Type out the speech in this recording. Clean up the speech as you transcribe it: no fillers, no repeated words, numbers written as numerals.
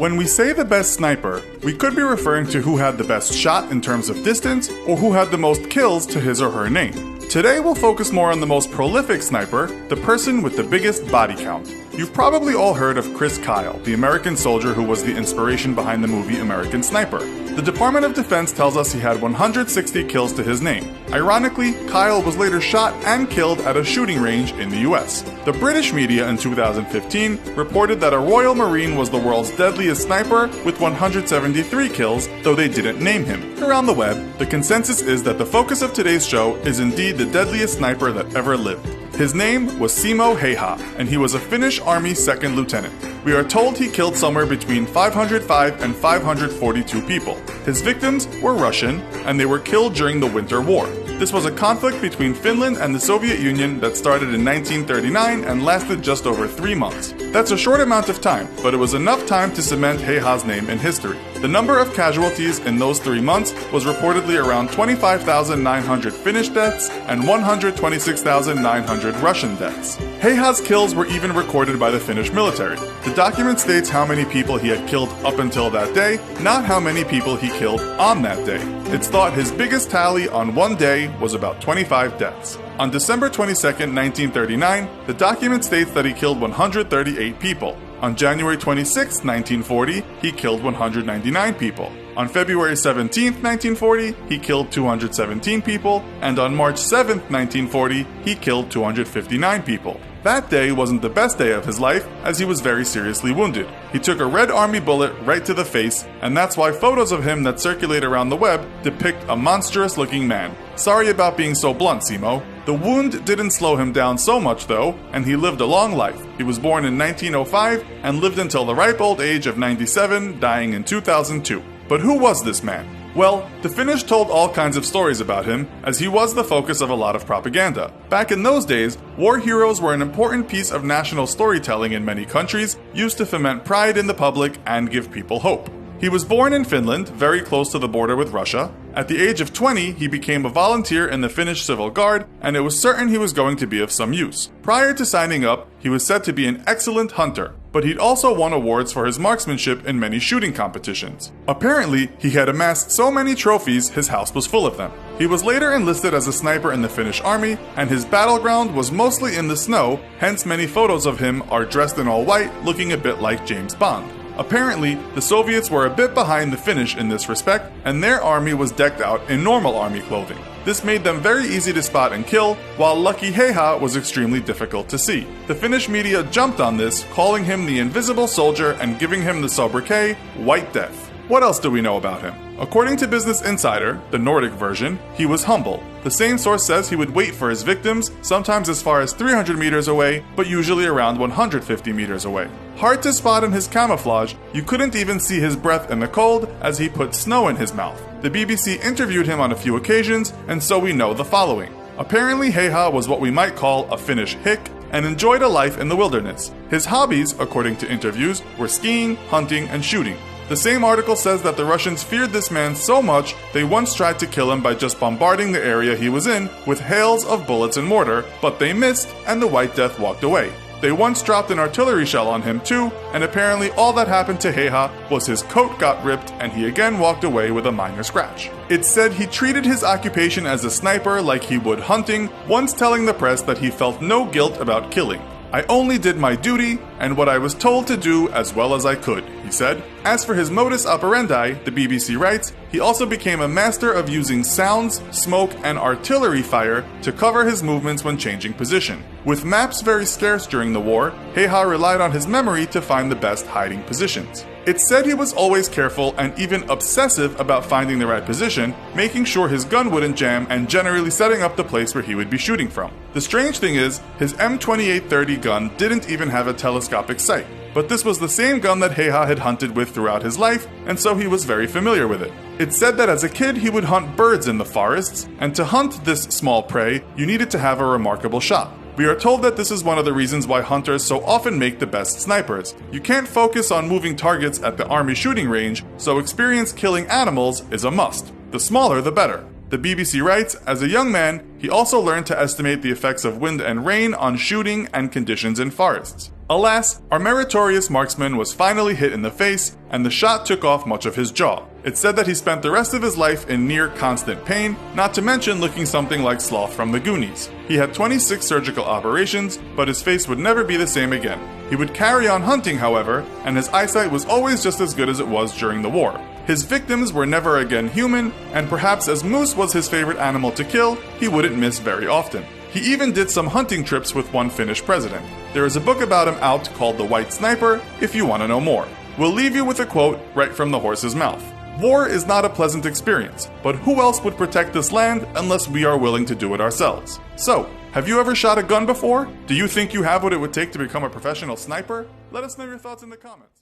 When we say the best sniper, we could be referring to who had the best shot in terms of distance or who had the most kills to his or her name. Today we'll focus more on the most prolific sniper, the person with the biggest body count. You've probably all heard of Chris Kyle, the American soldier who was the inspiration behind the movie American Sniper. The Department of Defense tells us he had 160 kills to his name. Ironically, Kyle was later shot and killed at a shooting range in the US. The British media in 2015 reported that a Royal Marine was the world's deadliest sniper with 173 kills, though they didn't name him. Around the web, the consensus is that the focus of today's show is indeed the deadliest sniper that ever lived. His name was Simo Häyhä, and he was a Finnish Army second lieutenant. We are told he killed somewhere between 505 and 542 people. His victims were Russian, and they were killed during the Winter War. This was a conflict between Finland and the Soviet Union that started in 1939 and lasted just over 3 months. That's a short amount of time, but it was enough time to cement Häyhä's name in history. The number of casualties in those 3 months was reportedly around 25,900 Finnish deaths and 126,900 Russian deaths. Häyhä's kills were even recorded by the Finnish military. The document states how many people he had killed up until that day, not how many people he killed on that day. It's thought his biggest tally on one day was about 25 deaths. On December 22, 1939, the document states that he killed 138 people. On January 26, 1940, he killed 199 people. On February 17, 1940, he killed 217 people, and on March 7, 1940, he killed 259 people. That day wasn't the best day of his life, as he was very seriously wounded. He took a Red Army bullet right to the face, and that's why photos of him that circulate around the web depict a monstrous-looking man. Sorry about being so blunt, Simo. The wound didn't slow him down so much though, and he lived a long life. He was born in 1905 and lived until the ripe old age of 97, dying in 2002. But who was this man? Well, the Finnish told all kinds of stories about him, as he was the focus of a lot of propaganda. Back in those days, war heroes were an important piece of national storytelling in many countries, used to foment pride in the public and give people hope. He was born in Finland, very close to the border with Russia. At the age of 20, he became a volunteer in the Finnish Civil Guard, and it was certain he was going to be of some use. Prior to signing up, he was said to be an excellent hunter, but he'd also won awards for his marksmanship in many shooting competitions. Apparently, he had amassed so many trophies, his house was full of them. He was later enlisted as a sniper in the Finnish army, and his battleground was mostly in the snow, hence many photos of him are dressed in all white, looking a bit like James Bond. Apparently, the Soviets were a bit behind the Finnish in this respect, and their army was decked out in normal army clothing. This made them very easy to spot and kill, while lucky Häyhä was extremely difficult to see. The Finnish media jumped on this, calling him the Invisible Soldier and giving him the sobriquet White Death. What else do we know about him? According to Business Insider, the Nordic version, he was humble. The same source says he would wait for his victims, sometimes as far as 300 meters away, but usually around 150 meters away. Hard to spot in his camouflage, you couldn't even see his breath in the cold as he put snow in his mouth. The BBC interviewed him on a few occasions, and so we know the following. Apparently Häyhä was what we might call a Finnish hick, and enjoyed a life in the wilderness. His hobbies, according to interviews, were skiing, hunting, and shooting. The same article says that the Russians feared this man so much they once tried to kill him by just bombarding the area he was in with hails of bullets and mortar, but they missed and the White Death walked away. They once dropped an artillery shell on him too, and apparently all that happened to Häyhä was his coat got ripped and he again walked away with a minor scratch. It's said he treated his occupation as a sniper like he would hunting, once telling the press that he felt no guilt about killing. I only did my duty and what I was told to do as well as I could, he said. As for his modus operandi, the BBC writes, he also became a master of using sounds, smoke, and artillery fire to cover his movements when changing position. With maps very scarce during the war, Häyhä relied on his memory to find the best hiding positions. It's said he was always careful and even obsessive about finding the right position, making sure his gun wouldn't jam and generally setting up the place where he would be shooting from. The strange thing is, his M2830 gun didn't even have a telescopic sight. But this was the same gun that Häyhä had hunted with throughout his life, and so he was very familiar with it. It's said that as a kid he would hunt birds in the forests, and to hunt this small prey, you needed to have a remarkable shot. We are told that this is one of the reasons why hunters so often make the best snipers. You can't focus on moving targets at the army shooting range, so experience killing animals is a must. The smaller the better. The BBC writes, as a young man, he also learned to estimate the effects of wind and rain on shooting and conditions in forests. Alas, our meritorious marksman was finally hit in the face, and the shot took off much of his jaw. It's said that he spent the rest of his life in near constant pain, not to mention looking something like Sloth from the Goonies. He had 26 surgical operations, but his face would never be the same again. He would carry on hunting, however, and his eyesight was always just as good as it was during the war. His victims were never again human, and perhaps as moose was his favorite animal to kill, he wouldn't miss very often. He even did some hunting trips with one Finnish president. There is a book about him out called The White Sniper, if you want to know more. We'll leave you with a quote right from the horse's mouth. War is not a pleasant experience, but who else would protect this land unless we are willing to do it ourselves? So, have you ever shot a gun before? Do you think you have what it would take to become a professional sniper? Let us know your thoughts in the comments.